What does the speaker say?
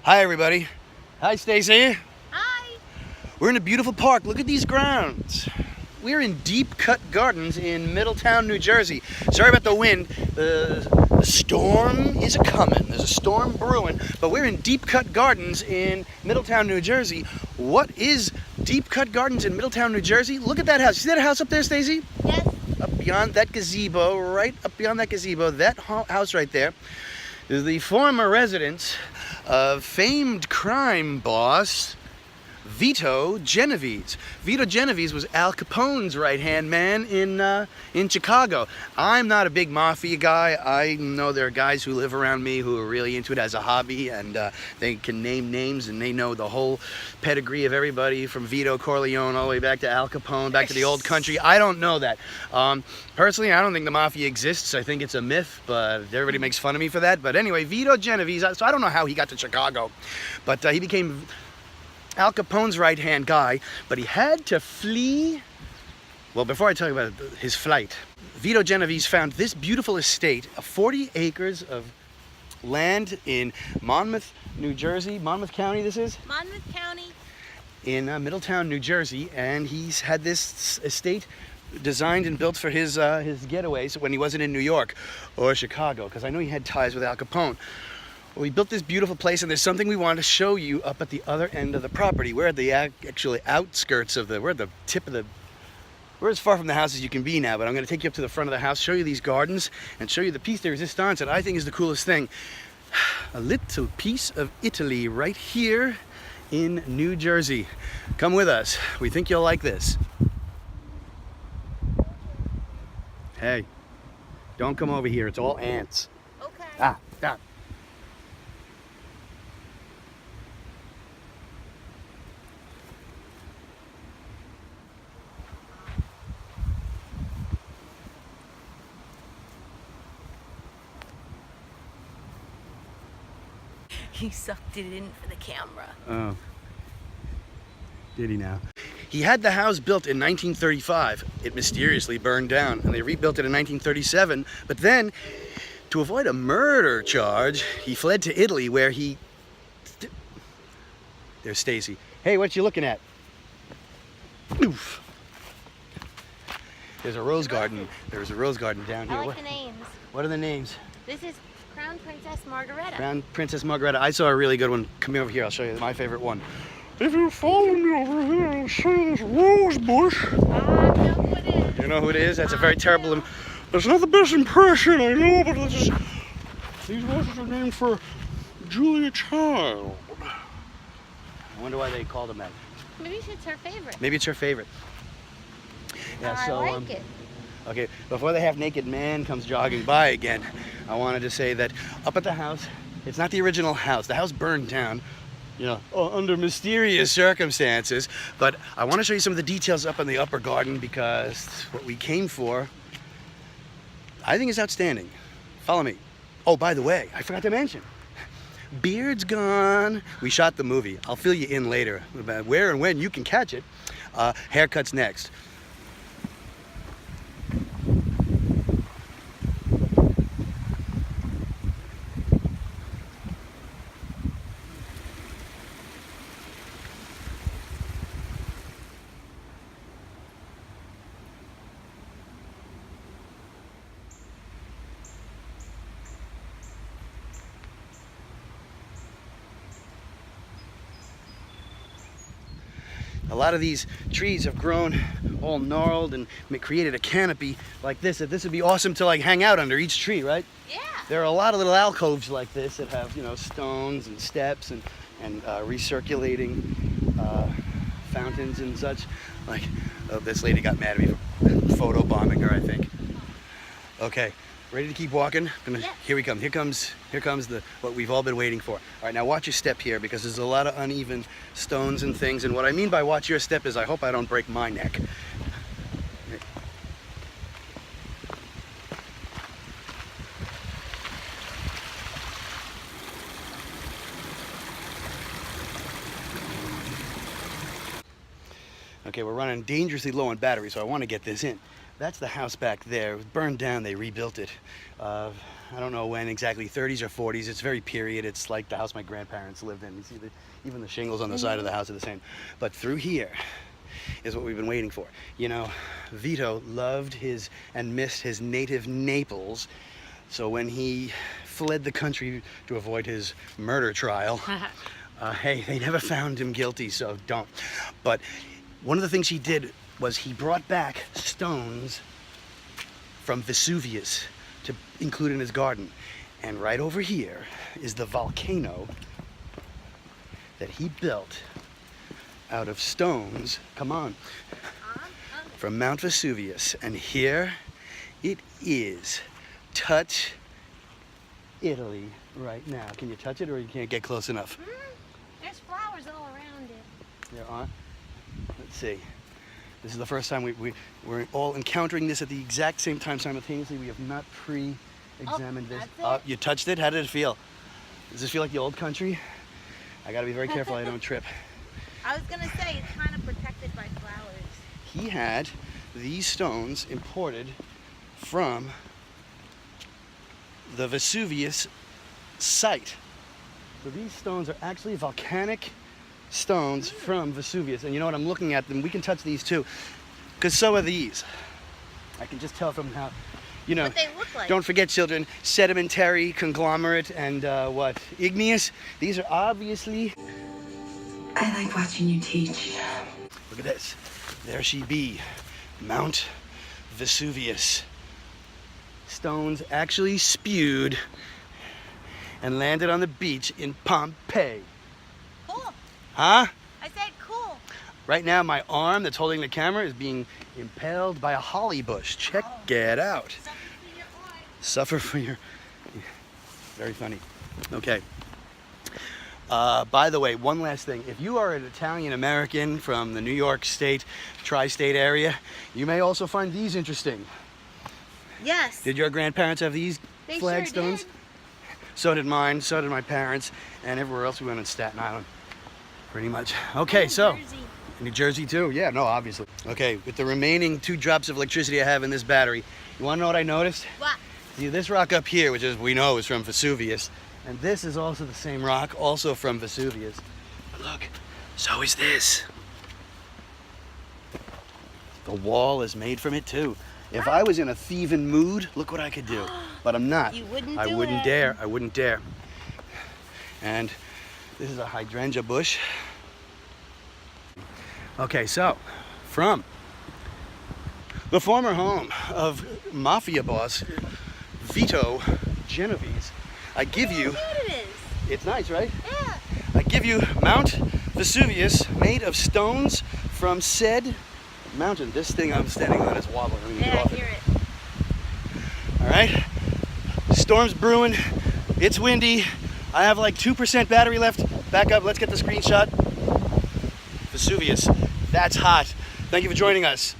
Hi, everybody. Hi, Stacy. Hi. We're in a beautiful park. Look at these grounds. We're in Deep Cut Gardens in Middletown, New Jersey. Sorry about the wind. The storm is a-coming. There's a storm brewing, but we're in Deep Cut Gardens in Middletown, New Jersey. What is Deep Cut Gardens in Middletown, New Jersey? Look at that house. You see that house up there, Stacy? Yes. Up beyond that gazebo, right up beyond that gazebo, that house right there is the former residence of famed crime boss Vito Genovese. Vito Genovese was Al Capone's right-hand man in Chicago. I'm not a big mafia guy. I know there are guys who live around me who are really into it as a hobby, and they can name names and they know the whole pedigree of everybody from Vito Corleone all the way back to Al Capone, back to the old country. I don't know that. Personally, I don't think the mafia exists. I think it's a myth, but everybody makes fun of me for that. But anyway, Vito Genovese, so I don't know how he got to Chicago, but he became Al Capone's right-hand guy, but he had to flee. Well, before I tell you about his flight, Vito Genovese found this beautiful estate of 40 acres of land in Monmouth, New Jersey. Monmouth County, this is? Monmouth County. In Middletown, New Jersey, and he's had this estate designed and built for his getaways when he wasn't in New York or Chicago, because I know he had ties with Al Capone. Well, we built this beautiful place, and there's something we want to show you up at the other end of the property. We're at the actually outskirts of we're at the tip of we're as far from the house as you can be now, but I'm going to take you up to the front of the house, show you these gardens, and show you the piece de resistance that I think is the coolest thing. A little piece of Italy right here in New Jersey. Come with us. We think you'll like this. Hey, don't come over here. It's all ants. Okay. Ah. He sucked it in for the camera. Oh. Did he now? He had the house built in 1935. It mysteriously burned down, and they rebuilt it in 1937. But then, to avoid a murder charge, he fled to Italy, where he... There's Stacy. Hey, what you looking at? Oof. There's a rose garden. There's a rose garden down here. I like the names. What are the names? This is Crown Princess Margareta. Crown Princess Margareta. I saw a really good one. Come over here. I'll show you my favorite one. If you follow me over here, I'll show you this rose bush. I know who it is. You know who it is? That's a very terrible... That's not the best impression, I know, but these roses are named for Julia Child. I wonder why they called them that. Maybe it's her favorite. Maybe it's her favorite. Yeah, I like it. Okay, before the half-naked man comes jogging by again, I wanted to say that up at the house, it's not the original house. The house burned down, you know, under mysterious circumstances. But I want to show you some of the details up in the upper garden, because what we came for, I think, is outstanding. Follow me. Oh, by the way, I forgot to mention, beard's gone. We shot the movie. I'll fill you in later about where and when you can catch it. Haircut's next. A lot of these trees have grown all gnarled and created a canopy like this. That this would be awesome to like hang out under each tree, right? Yeah. There are a lot of little alcoves like this that have, you know, stones and steps and recirculating fountains and such. Like, oh, this lady got mad at me for photo bombing her, I think. Okay, ready to keep walking? Yeah. Here we come. Here comes what we've all been waiting for. All right, now watch your step here, because there's a lot of uneven stones and things. And what I mean by watch your step is I hope I don't break my neck. Okay, we're running dangerously low on battery, so I want to get this in. That's the house back there. It was burned down, they rebuilt it. I don't know when exactly, 30s or 40s. It's very period. It's like the house my grandparents lived in. You see, even the shingles on the side of the house are the same. But through here is what we've been waiting for. You know, Vito loved and missed his native Naples. So when he fled the country to avoid his murder trial, hey, they never found him guilty, so don't. But one of the things he did was he brought back stones from Vesuvius to include in his garden. And right over here is the volcano that he built out of stones, come on, from Mount Vesuvius. And here it is. Touch Italy right now. Can you touch it, or you can't get close enough? There's flowers all around it. There are. Let's see. This is the first time we're all encountering this at the exact same time simultaneously. We have not pre-examined this. That's it. You touched it? How did it feel? Does this feel like the old country? I gotta be very careful I don't trip. I was gonna say, it's kind of protected by flowers. He had these stones imported from the Vesuvius site. So these stones are actually volcanic stones from Vesuvius. And you know what, I'm looking at them. We can touch these too, because so are these. I can just tell from how, you know, What they look like. don't forget, children, sedimentary, conglomerate, and what, igneous. These are obviously, I like watching you teach. look at this. There she be, Mount Vesuvius. Stones actually spewed and landed on the beach in Pompeii. Cool. Huh? I said cool. Right now, my arm that's holding the camera is being impaled by a holly bush. Check it out. Suffer for your... Very funny. Okay. By the way, one last thing. If you are an Italian American from the New York State, tri-state area, you may also find these interesting. Yes. Did your grandparents have these They flagstones? Sure did. So did mine, so did my parents, and everywhere else we went in Staten Island, pretty much. Okay, so, Jersey. New Jersey too? Yeah, no, obviously. Okay, with the remaining 2 drops of electricity I have in this battery, you wanna know what I noticed? What? See, this rock up here, which is, we know is from Vesuvius, and this is also the same rock, also from Vesuvius. But look, so is this. The wall is made from it too. If I was in a thieving mood, look what I could do. But I'm not. You wouldn't I do wouldn't it. dare. I wouldn't dare. And this is a hydrangea bush. Okay, so from the former home of mafia boss Vito Genovese, I give you, Look how cute it is. it's nice, right? Yeah. I give you Mount Vesuvius, made of stones from said mountain. This thing I'm standing on is wobbling. I'm gonna get Yeah, I off it. hear it. All right, storm's brewing, it's windy. I have like 2% battery left. Back up, let's get the screenshot. Vesuvius, that's hot. Thank you for joining us.